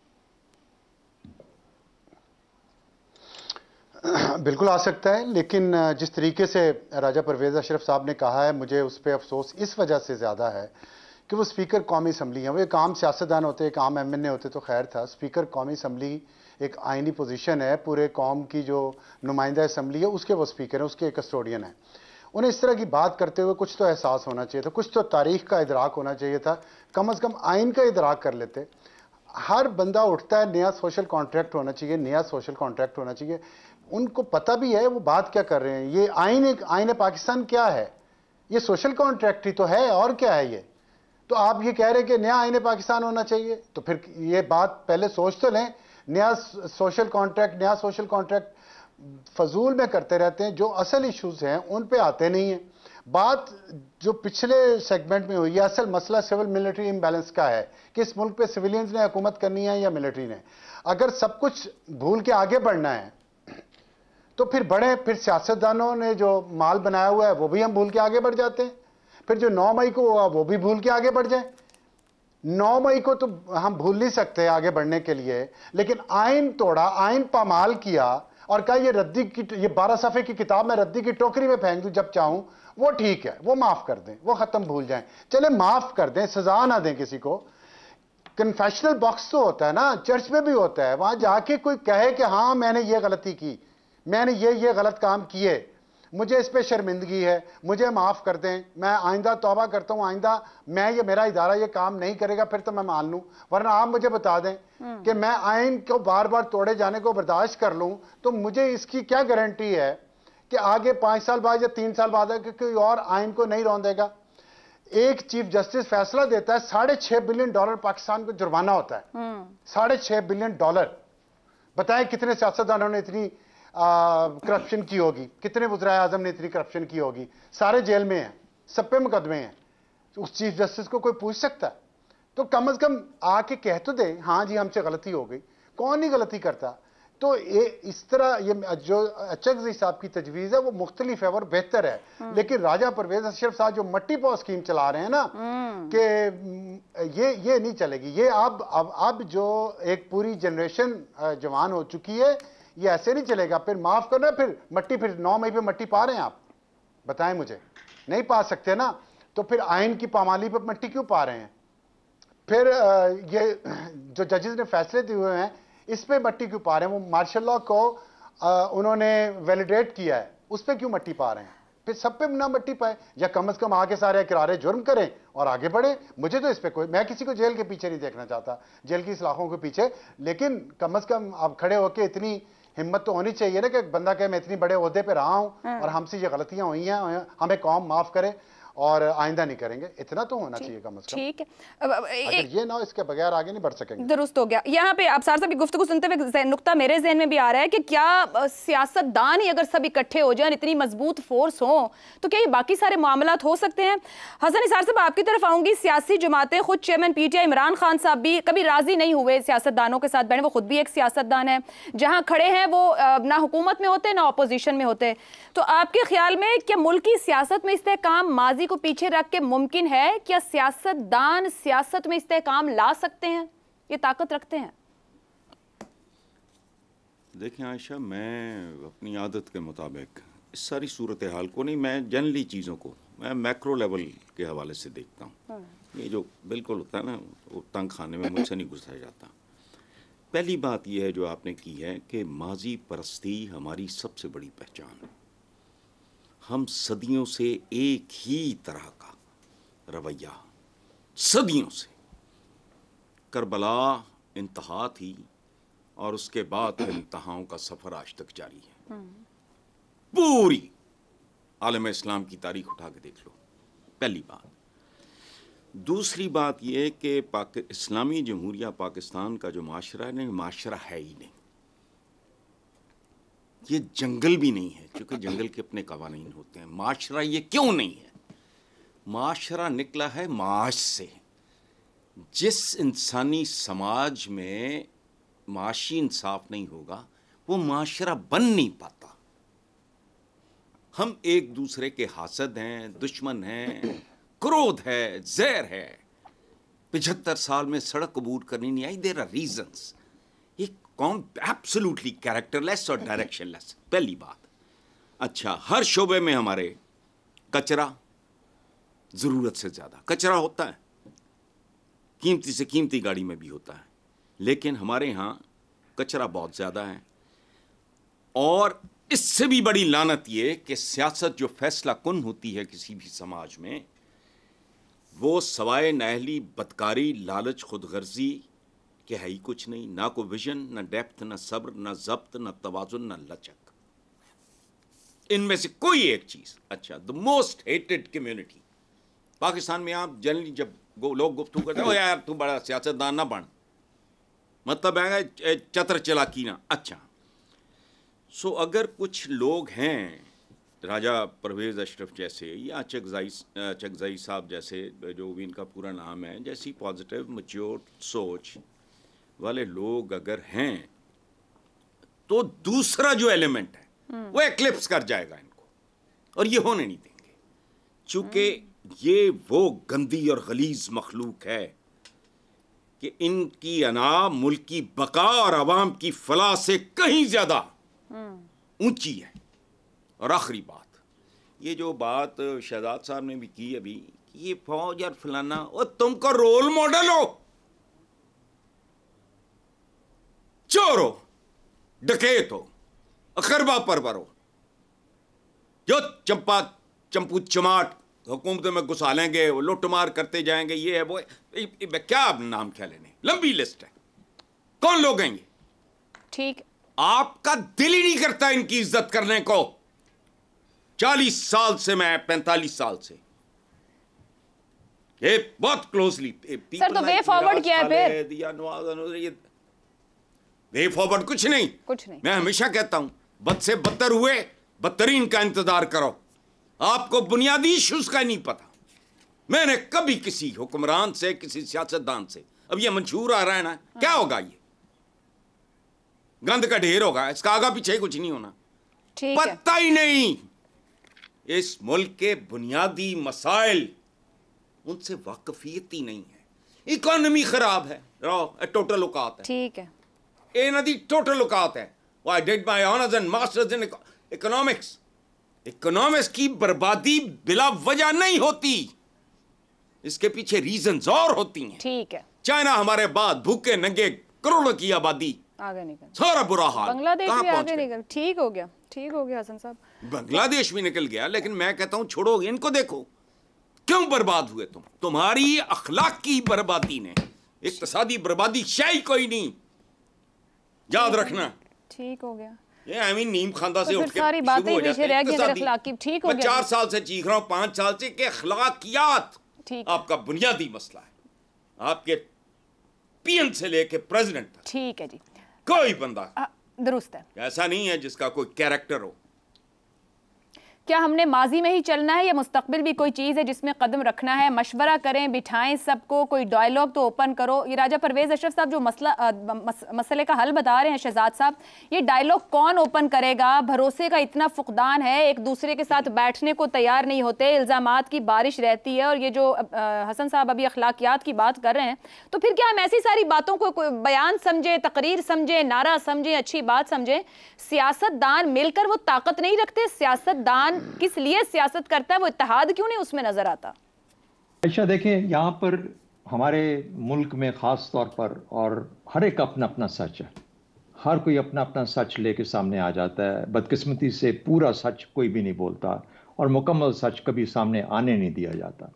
बिल्कुल आ सकता है, लेकिन जिस तरीके से राजा परवेज अशरफ साहब ने कहा है, मुझे उस पर अफसोस इस वजह से ज़्यादा है कि वो स्पीकर कौमी असम्बली हैं। वो एक आम सियासतदान होते, एक आम एमएनए होते तो खैर था। स्पीकर कौमी असम्बली एक आइनी पोजीशन है, पूरे कौम की जो नुमाइंदा असम्बली है उसके वो स्पीकर हैं, उसके कस्टोडियन हैं। उन्हें इस तरह की बात करते हुए कुछ तो एहसास होना चाहिए था, कुछ तो तारीख का इदराक होना चाहिए था, कम से कम आइन का इदराक कर लेते। हर बंदा उठता है, नया सोशल कॉन्ट्रैक्ट होना चाहिए, नया सोशल कॉन्ट्रैक्ट होना चाहिए। उनको पता भी है वो बात क्या कर रहे हैं। ये आइन पाकिस्तान क्या है? ये सोशल कॉन्ट्रैक्ट ही तो है, और क्या है ये? तो आप ये कह रहे हैं कि नया आइन पाकिस्तान होना चाहिए, तो फिर ये बात पहले सोच तो लें। नया सोशल कॉन्ट्रैक्ट फजूल में करते रहते हैं, जो असल इश्यूज हैं उन पे आते नहीं हैं। बात जो पिछले सेगमेंट में हुई है, असल मसला सिविल मिलिट्री इम्बैलेंस का है कि इस मुल्क पे सिविलियंस ने हुकूमत करनी है या मिलिट्री ने। अगर सब कुछ भूल के आगे बढ़ना है तो फिर बढ़े, फिर सियासतदानों ने जो माल बनाया हुआ है वो भी हम भूल के आगे बढ़ जाते हैं। फिर जो 9 मई को हुआ वो भी भूल के आगे बढ़ जाए। 9 मई को तो हम भूल नहीं सकते आगे बढ़ने के लिए, लेकिन आइन तोड़ा, आइन पामाल किया और कहा ये रद्दी की, ये 12 सफ़े की किताब मैं रद्दी की टोकरी में फेंक दूं जब चाहूं, वो ठीक है, वो माफ कर दें, वो खत्म, भूल जाएं, चले माफ कर दें, सजा ना दें किसी को। कन्फेशनल बॉक्स तो होता है ना, चर्च में भी होता है, वहां जाके कोई कहे कि हाँ मैंने ये गलती की, मैंने ये गलत काम किए, मुझे इस पे शर्मिंदगी है, मुझे माफ कर दें, मैं आइंदा तौबा करता हूं, आइंदा मैं ये मेरा इदारा ये काम नहीं करेगा, फिर तो मैं मान लूं, वरना आप मुझे बता दें कि मैं आइन को बार बार तोड़े जाने को बर्दाश्त कर लूं, तो मुझे इसकी क्या गारंटी है कि आगे 5 साल बाद या 3 साल बाद कोई और आइन को नहीं रौंदेगा। एक चीफ जस्टिस फैसला देता है, $6.5 बिलियन पाकिस्तान को जुर्माना होता है, $6.5 बिलियन। बताएं कितने सियासतदानों ने इतनी करप्शन की होगी, कितने वज़ीर आज़म ने इतनी करप्शन की होगी, सारे जेल में हैं, सब पे मुकदमे हैं, तो उस चीफ जस्टिस को कोई पूछ सकता है? तो कम से कम आके कह तो दे हाँ जी हमसे गलती हो गई, कौन नहीं गलती करता। तो ये इस तरह ये जो अचकज़ई साहब की तजवीज़ है वो मुख्तलिफ है और बेहतर है, लेकिन राजा परवेज अशरफ साहब जो मट्टी पाव स्कीम चला रहे हैं ना कि ये नहीं चलेगी। ये अब जो एक पूरी जनरेशन जवान हो चुकी है, ये ऐसे नहीं चलेगा। फिर माफ करना, फिर 9 मई पे मट्टी पा रहे हैं आप, बताएं मुझे, नहीं पा सकते ना, तो फिर आइन की पामाली पे मट्टी क्यों पा रहे हैं? फिर ये जो जजेस ने फैसले दिए हुए हैं इस पे मट्टी क्यों पा रहे हैं? वो मार्शल लॉ को उन्होंने वैलिडेट किया है, उस पे क्यों मट्टी पा रहे हैं? फिर सब पे ना मट्टी पाए, या कम से कम आगे सारे इकरारे जुर्म करें और आगे बढ़े। मुझे तो इस पे कोई, मैं किसी को जेल के पीछे नहीं देखना चाहता, जेल की सलाखों के पीछे, लेकिन कम से कम आप खड़े होकर इतनी हिम्मत तो होनी चाहिए ना कि बंदा कहे मैं इतनी बड़े ओहदे पे रहा हूं और हमसे ये गलतियां हुई हैं, हमें कौम माफ करे और आइंदा नहीं करेंगे, इतना तो होना चाहिए कम से कम। ठीक है, अगर ये ना हो, इसके बगैर आगे नहीं बढ़ सकेंगे। दुरुस्त हो गया। यहाँ पे आप साहब की गुफ्तगू सुनते हुए नुक्ता मेरे ज़हन में भी आ रहा है कि क्या सियासतदान ही अगर सब इकट्ठे हो जाएं, इतनी मजबूत फोर्स हो, तो क्या ये बाकी सारे मामलात हो सकते हैं? हसन निसार साहब आपकी तरफ आऊंगी। सियासी जमातें, खुद चेयरमैन PTI इमरान खान साहब भी कभी राजी नहीं हुए सियासतदानों के साथ बैठे, वो खुद भी एक सियासतदान है, जहाँ खड़े हैं वो ना हुकूमत में होते ना अपोजिशन में होते। तो आपके ख्याल में क्या मुल्की सियासत में इस्तेहकाम माजी को पीछे रख के मुमकिन है? क्या सियासतदान सियासत में इस्तेहकाम ला सकते हैं, ये ताकत रखते हैं? देखें आयशा, मैं अपनी आदत के मुताबिक इस सारी सूरत हाल को नहीं, मैं जनरली चीज़ों को मैं मैक्रो लेवल के हवाले से देखता हूँ। ये जो बिल्कुल होता है ना, वो तंग खाने में मुझसे नहीं घुसा जाता। पहली बात यह है जो आपने की है कि माजी परस्ती हमारी सबसे बड़ी पहचान है। हम सदियों से एक ही तरह का रवैया, सदियों से, करबला इंतहा थी और उसके बाद इंतहाओं का सफ़र आज तक जारी है। पूरी आलम इस्लाम की तारीख उठा के देख लो, पहली बात। दूसरी बात यह कि इस्लामी जमहूरिया पाकिस्तान का जो माशरा है ना, माशरा है ही नहीं, ये जंगल भी नहीं है, क्योंकि जंगल के अपने कवानीन होते हैं। माशरा ये क्यों नहीं है? माशरा निकला है माश से। जिस इंसानी समाज में माशी इंसाफ नहीं होगा वो माशरा बन नहीं पाता। हम एक दूसरे के हासद हैं, दुश्मन हैं, क्रोध है, जहर है। 75 साल में सड़क अबूर करनी नहीं आई, देयर आर रीजंस। ये कौन एब्सोल्युटली कैरेक्टरलेस और डायरेक्शनलेस, पहली बात। अच्छा, हर शोबे में हमारे कचरा, जरूरत से ज्यादा कचरा होता है, कीमती से कीमती गाड़ी में भी होता है, लेकिन हमारे यहाँ कचरा बहुत ज्यादा है। और इससे भी बड़ी लानत ये कि सियासत जो फैसला कुन होती है किसी भी समाज में, वो सवाए नाअहली, बदकारी, लालच, खुदगर्जी के है ही कुछ नहीं। ना कोई विजन, ना डेप्थ, ना सब्र, ना जब्त, ना तवाजुन, ना लचक, इनमें से कोई एक चीज। अच्छा, the most hated community Pakistan में, आप जनरली जब लोग गुफ्तगू करते हैं, यार तू बड़ा सियासतदान ना बन, मतलब है चतर चलाकी ना। अच्छा, सो अगर कुछ लोग हैं राजा परवेज अशरफ जैसे, या चकज़ई साहब जैसे, जो भी इनका पूरा नाम है, जैसी पॉजिटिव मैच्योर सोच वाले लोग अगर हैं, तो दूसरा जो एलिमेंट है वो एक्लिप्स कर जाएगा इनको, और ये होने नहीं देंगे। चूंकि ये वो गंदी और गलीज मखलूक है कि इनकी अना मुल्क की बका और अवाम की फलाह से कहीं ज्यादा ऊंची है। और आखिरी बात, ये जो बात शहजाद साहब ने भी की अभी, ये फौज और फलाना, और तुमको रोल मॉडल हो, चोर हो, डकैत हो, अखरबा परवर हो, जो चंपू चमाट हुकूमतों में घुसा लेंगे, वो लुटमार करते जाएंगे, ये है वो है, क्या नाम क्या लेने, लंबी लिस्ट है, कौन लोग हैं ये? ठीक, आपका दिल ही नहीं करता इनकी इज्जत करने को। 40 साल से, मैं 45 साल से ये बहुत क्लोजली। सर तो वे फॉरवर्ड किया है फिर? वे फॉरवर्ड कुछ नहीं। मैं हमेशा कहता हूं, बद से बदतर हुए, बदतरीन का इंतजार करो। आपको बुनियादी इश्यूज का नहीं पता। मैंने कभी किसी हुक्मरान से, किसी सियासतदान से, अब ये मंशूर आ रहा है ना, क्या होगा? ये गंद का ढेर होगा, इसका आगा पीछे कुछ नहीं होना। पता ही नहीं इस मुल्क के बुनियादी मसाइल, उनसे वाकफियत ही नहीं है। इकोनॉमी खराब है, टोटल औकात है। ठीक है, ए नदी टोटल औकात है। I did my honours and masters in economics. Economics की बर्बादी बिला वजह नहीं होती, इसके पीछे रीजंस और होती हैं। ठीक है, चाइना हमारे बाद भूखे नंगे करोड़ों की आबादी, आगे निकल, सारा बुरा हाल। बांग्लादेश भी आगे निकल। ठीक हो गया, ठीक हो गया हसन साहब, बांग्लादेश भी निकल गया। लेकिन मैं कहता हूं छोड़ो इनको, देखो क्यों बर्बाद हुए तुम। तुम्हारी अखलाकी बर्बादी ने, इक्तिसादी बर्बादी शाही कोई नहीं, याद रखना। ठीक हो गया। ये आई मीन नीम खांदा से तो उठ के सारी बातें पीछे रह गई, अखलाकी। ठीक हो गया। 4 साल से चीख रहा हूं, 5 साल से कि अखलाकियात आपका बुनियादी मसला है, आपके पीएम से लेके प्रेसिडेंट तक। ठीक है जी, कोई बंदा दुरुस्त है, ऐसा नहीं है जिसका कोई कैरेक्टर हो। क्या हमने माजी में ही चलना है या मुस्तकबिल भी कोई चीज़ है जिसमें कदम रखना है? मशवरा करें, बिठाएं सबको, कोई डायलॉग तो ओपन करो। ये राजा परवेज अशरफ साहब जो मसले का हल बता रहे हैं शहजाद साहब, ये डायलॉग कौन ओपन करेगा? भरोसे का इतना फुकदान है, एक दूसरे के साथ बैठने को तैयार नहीं होते, इल्ज़ामात की बारिश रहती है। और ये जो हसन साहब अभी अखलाकियात की बात कर रहे हैं, तो फिर क्या हम ऐसी सारी बातों को बयान समझे, तकरीर समझे, नारा समझे, अच्छी बात समझे? सियासतदान मिलकर वो ताकत नहीं रखते? सियासतदान किस लिए सियासत करता है, वो इत्तेहाद क्यों नहीं उसमें नजर आता? अच्छा देखें, यहाँ पर हमारे मुल्क में ख़ास तौर पर, और हर एक अपना अपना सच है, हर कोई अपना अपना सच लेके सामने आ जाता है। बदकिस्मती से पूरा सच कोई भी नहीं बोलता, और मुकम्मल सच कभी सामने आने नहीं दिया जाता।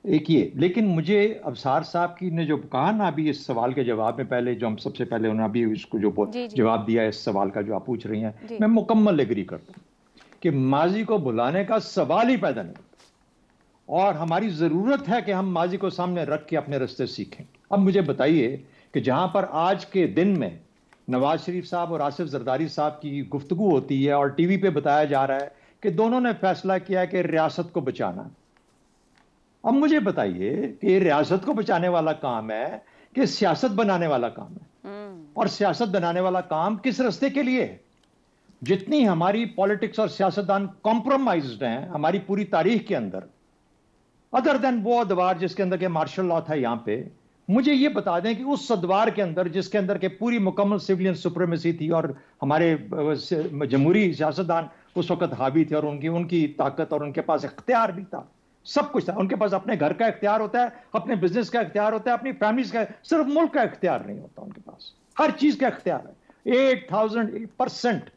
एक ये, लेकिन मुझे अबसार साहब की ने जो कहा ना अभी इस सवाल के जवाब में, पहले जो हम सबसे पहले उन्होंने अभी इसको जो जवाब दिया इस सवाल का जो आप पूछ रही हैं, मैं मुकम्मल एग्री करता हूँ कि माजी को भुलाने का सवाल ही पैदा नहीं होता, और हमारी ज़रूरत है कि हम माजी को सामने रख के अपने रास्ते सीखें। अब मुझे बताइए कि जहाँ पर आज के दिन में नवाज शरीफ साहब और आसिफ जरदारी साहब की गुफ्तगू होती है और टीवी पे बताया जा रहा है कि दोनों ने फैसला किया है कि रियासत को बचाना। अब मुझे बताइए कि रियासत को बचाने वाला काम है कि सियासत बनाने वाला काम है? और सियासत बनाने वाला काम किस रास्ते के लिए है? जितनी हमारी पॉलिटिक्स और सियासतदान कॉम्प्रोमाइज्ड हैं हमारी पूरी तारीख के अंदर, अदर देन वो अदवार जिसके अंदर के मार्शल लॉ था, यहाँ पे मुझे ये बता दें कि उस अदवार के अंदर जिसके अंदर के पूरी मुकम्मल सिविलियन सुप्रीमेसी थी और हमारे जमहूरी सियासतदान उस वक्त हावी थे, और उनकी ताकत और उनके पास इख्तियार भी था, सब कुछ था। उनके पास अपने घर का इख्तियार होता है, अपने बिजनेस का इख्तियार होता है, अपनी फैमिली का, सिर्फ मुल्क का इख्तियार नहीं होता, उनके पास हर चीज का इख्तियार है। 8000%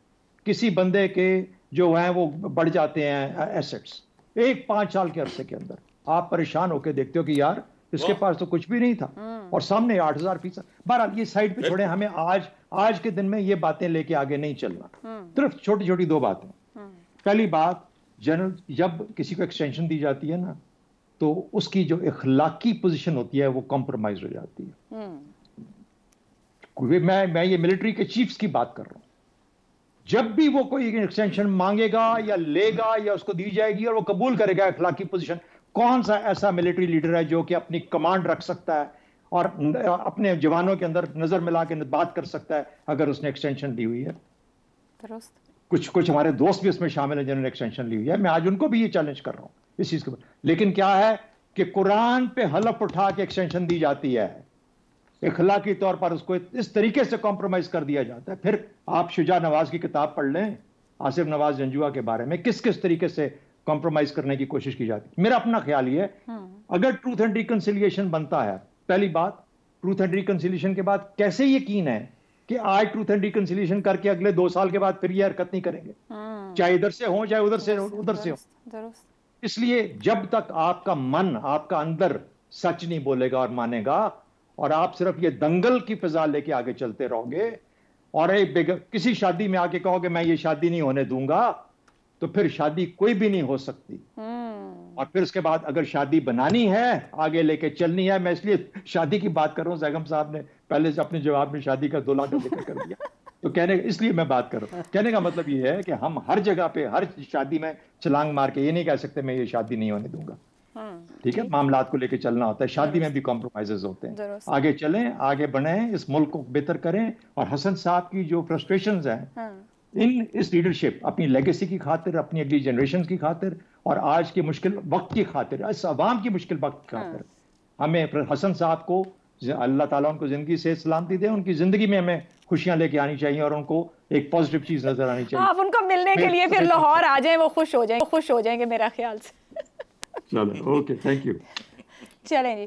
किसी बंदे के जो हैं वो बढ़ जाते हैं एसेट्स एक 5 साल के अरसे के अंदर। आप परेशान होकर देखते हो कि यार इसके पास तो कुछ भी नहीं था, और सामने 8000%। बहरहाल ये साइड पे छोड़े, हमें आज के दिन में ये बातें लेके आगे नहीं चलना। सिर्फ छोटी छोटी 2 बातें। पहली बात, जनरल जब किसी को एक्सटेंशन दी जाती है ना, तो उसकी जो इखलाकी पोजीशन होती है वो कॉम्प्रोमाइज हो जाती है। मैं ये मिलिट्री के चीफ्स की बात कर रहा हूं। जब भी वो कोई एक्सटेंशन मांगेगा या लेगा या उसको दी जाएगी और वो कबूल करेगा इखलाकी पोजीशन, कौन सा ऐसा मिलिट्री लीडर है जो कि अपनी कमांड रख सकता है और अपने जवानों के अंदर नजर मिला के बात कर सकता है अगर उसने एक्सटेंशन ली हुई है? कुछ हमारे दोस्त भी उसमें शामिल हैं जिन्होंने एक्सटेंशन ली हुई है। मैं आज उनको भी ये चैलेंज कर रहा हूं इस चीज के। लेकिन क्या है कि कुरान पे हलफ उठा के एक्सटेंशन दी जाती है, इखलाकी तौर पर उसको इस तरीके से कॉम्प्रोमाइज कर दिया जाता है। फिर आप शुजा नवाज की किताब पढ़ लें आसिफ नवाज जंजुआ के बारे में, किस किस तरीके से कॉम्प्रोमाइज करने की कोशिश की जाती है। मेरा अपना ख्याल ये है, अगर ट्रूथ एंड रिकंसिलिएशन बनता है, पहली बात, ट्रूथ एंड रिकंसिलिएशन के बाद कैसे यकीन है कि आज ट्रूथ एंड रिकंसिलिएशन करके अगले 2 साल के बाद फिर ये हरकत नहीं करेंगे, चाहे इधर से हो चाहे उधर से हो। इसलिए जब तक आपका मन, आपका अंदर सच नहीं बोलेगा और मानेगा, और आप सिर्फ ये दंगल की फिजा लेके आगे चलते रहोगे और किसी शादी में आके कहोगे मैं ये शादी नहीं होने दूंगा, तो फिर शादी कोई भी नहीं हो सकती। और फिर उसके बाद अगर शादी बनानी है, आगे लेके चलनी है, मैं इसलिए शादी की बात कर रहा हूं, जैगम साहब ने पहले से अपने जवाब में शादी का 2 लाख जिक्र कर दिया, तो इसलिए मैं बात कर रहा हूं। कहने का मतलब ये है कि हम हर जगह पे, हर शादी में छलांग मार के ये नहीं कह सकते मैं ये शादी नहीं होने दूंगा। ठीक है, मामलात को लेके चलना होता है, शादी में भी कॉम्प्रोमाइजेस होते हैं। आगे चलें, आगे बढ़ें, इस मुल्क को बेहतर करें। और हसन साहब की जो फ्रस्ट्रेशंस हैं, इस लीडरशिप अपनी लेगेसी की खातिर, अपनी अगली जनरेशन की खातिर और आज के मुश्किल वक्त की खातिर, इस अवाम की मुश्किल वक्त की खातिर, हमें हसन साहब को अल्लाह ताला उनको जिंदगी से सलामती दे, उनकी जिंदगी में हमें खुशियां लेके आनी चाहिए और उनको एक पॉजिटिव चीज नजर आनी चाहिए। आप उनको मिलने के लिए फिर लाहौर आ जाएं, वो खुश हो जाएंगे मेरा ख्याल से। चलो, ओके, थैंक यू। चलें जी।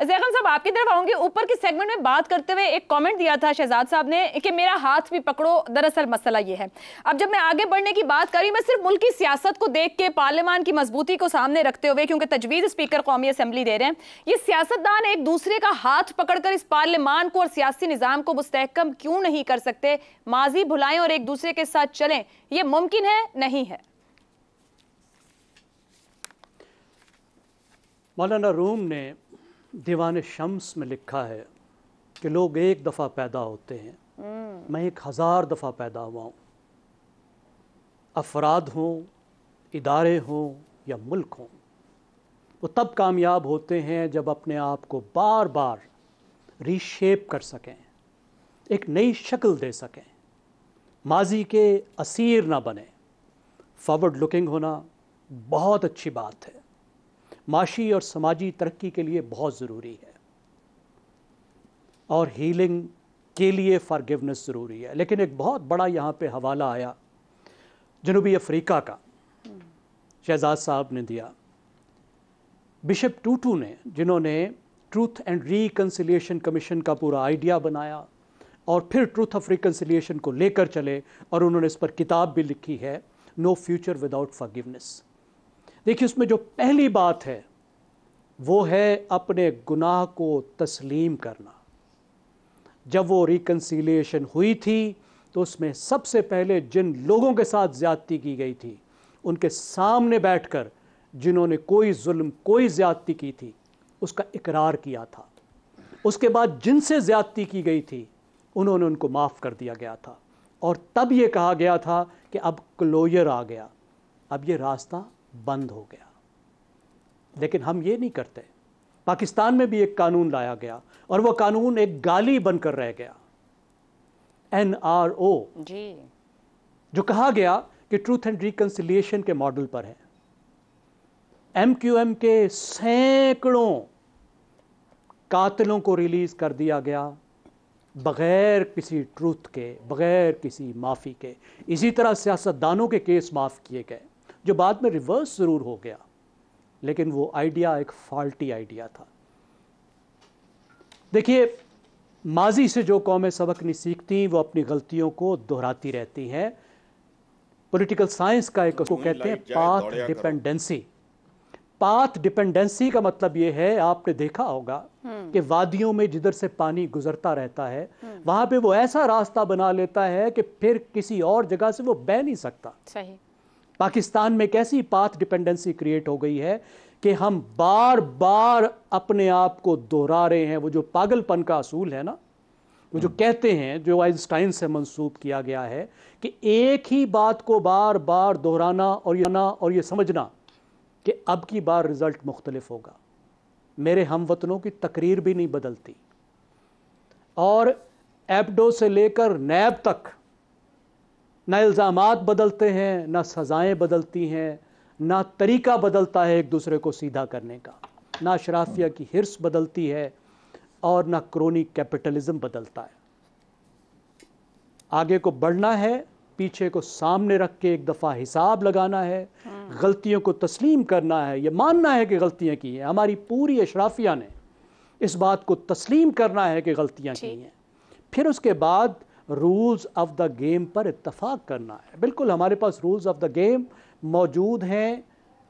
ज़ैगम साहब, आपकी तरफ आऊंगी। ऊपर के सेगमेंट में बात करते हुए एक कमेंट दिया था शहजाद साहब ने कि मेरा हाथ भी पकड़ो, दरअसल मसला ये है। अब जब मैं आगे बढ़ने की बात करी, मैं सिर्फ मुल्क की सियासत को देख के, पार्लियामान की मजबूती को सामने रखते हुए, क्योंकि तजवीज़ स्पीकर कौमी असम्बली दे रहे हैं, ये सियासतदान एक दूसरे का हाथ पकड़कर इस पार्लियामान को और सियासी निज़ाम को मुस्तहकम क्यों नहीं कर सकते? माजी भुलाएं और एक दूसरे के साथ चलें, ये मुमकिन है? नहीं है? मौलाना रूम ने दीवान शम्स में लिखा है कि लोग एक दफ़ा पैदा होते हैं, मैं 1000 दफ़ा पैदा हुआ हूँ। अफराद हों, इदारे हों या मुल्क हों, वो तब कामयाब होते हैं जब अपने आप को बार बार रीशेप कर सकें, एक नई शक्ल दे सकें, माजी के असीर ना बने। फॉरवर्ड लुकिंग होना बहुत अच्छी बात है, माशी और समाजी तरक्की के लिए बहुत ज़रूरी है, और हीलिंग के लिए फॉरगिवनेस ज़रूरी है। लेकिन एक बहुत बड़ा यहाँ पे हवाला आया जनूबी अफ्रीका का, शहजाद साहब ने दिया। बिशप टूटू ने, जिन्होंने ट्रूथ एंड रिकंसिलिएशन कमीशन का पूरा आइडिया बनाया और फिर ट्रूथ ऑफ रिकंसिलिएशन को लेकर चले, और उन्होंने इस पर किताब भी लिखी है, नो फ्यूचर विदाउट फॉरगिवनेस। देखिए, उसमें जो पहली बात है वो है अपने गुनाह को तस्लीम करना। जब वो रिकंसिलिएशन हुई थी तो उसमें सबसे पहले जिन लोगों के साथ ज़्यादती की गई थी, उनके सामने बैठकर जिन्होंने कोई जुल्म, कोई ज़्यादती की थी, उसका इकरार किया था। उसके बाद जिनसे ज़्यादती की गई थी उन्होंने उनको माफ़ कर दिया गया था, और तब ये कहा गया था कि अब क्लोजर आ गया, अब ये रास्ता बंद हो गया। लेकिन हम ये नहीं करते। पाकिस्तान में भी एक कानून लाया गया और वो कानून एक गाली बनकर रह गया, NRO जी, जो कहा गया कि ट्रूथ एंड रिकंसिलिएशन के मॉडल पर है। MQM के सैकड़ों कातिलों को रिलीज कर दिया गया बगैर किसी ट्रूथ के, बगैर किसी माफ़ी के। इसी तरह सियासतदानों के केस माफ़ किए गए, जो बाद में रिवर्स ज़रूर हो गया, लेकिन वो आइडिया एक फॉल्टी आइडिया था। देखिए, माजी से जो कौमें सबक नहीं सीखती वो अपनी गलतियों को दोहराती रहती हैं। पॉलिटिकल साइंस का एक उसको कहते हैं पाथ डिपेंडेंसी। पाथ डिपेंडेंसी का मतलब ये है, आपने देखा होगा कि वादियों में जिधर से पानी गुजरता रहता है वहां पे वो ऐसा रास्ता बना लेता है कि फिर किसी और जगह से वो बह नहीं सकता। सही। पाकिस्तान में कैसी पाथ डिपेंडेंसी क्रिएट हो गई है कि हम बार बार अपने आप को दोहरा रहे हैं। वो जो पागलपन का असूल है ना, वो जो कहते हैं, जो आइंस्टाइन से मंसूब किया गया है कि एक ही बात को बार बार दोहराना और ये समझना कि अब की बार रिजल्ट मुख्तलिफ होगा। मेरे हमवतनों की तकरीर भी नहीं बदलती, और एबडो से लेकर नैब तक ना इल्ज़ामात बदलते हैं, ना सज़ाएं बदलती हैं, ना तरीका बदलता है एक दूसरे को सीधा करने का, ना अशराफिया की हिर्स बदलती है, और ना क्रोनी कैपिटलिज्म बदलता है। आगे को बढ़ना है, पीछे को सामने रख के एक दफ़ा हिसाब लगाना है, गलतियों को तस्लीम करना है, ये मानना है कि गलतियां की हैं। हमारी पूरी अशराफिया ने इस बात को तस्लीम करना है कि गलतियां की हैं। फिर उसके बाद रूल्स ऑफ द गेम पर इत्तफाक करना है। बिल्कुल हमारे पास रूल्स ऑफ द गेम मौजूद हैं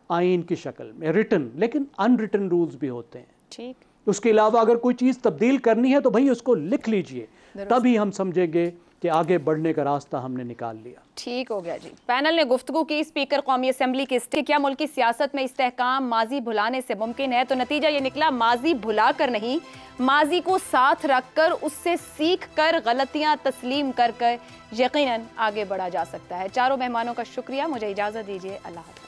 आइन की शक्ल में, रिटन, लेकिन अनरिटन रूल्स भी होते हैं। ठीक। उसके अलावा अगर कोई चीज़ तब्दील करनी है तो भाई उसको लिख लीजिए, तभी हम समझेंगे कि आगे बढ़ने का रास्ता हमने निकाल लिया। ठीक हो गया जी। पैनल ने गुफ्तगू की स्पीकर कौमी असम्बली के क्या मुल्की सियासत में इस्तेहकाम माजी भुलाने से मुमकिन है, तो नतीजा ये निकला माजी भुला कर नहीं, माजी को साथ रख कर उससे सीख कर गलतियां तस्लीम कर कर यकीनन आगे बढ़ा जा सकता है। चारों मेहमानों का शुक्रिया, मुझे इजाज़त दीजिए, अल्लाह हाफ़िज़।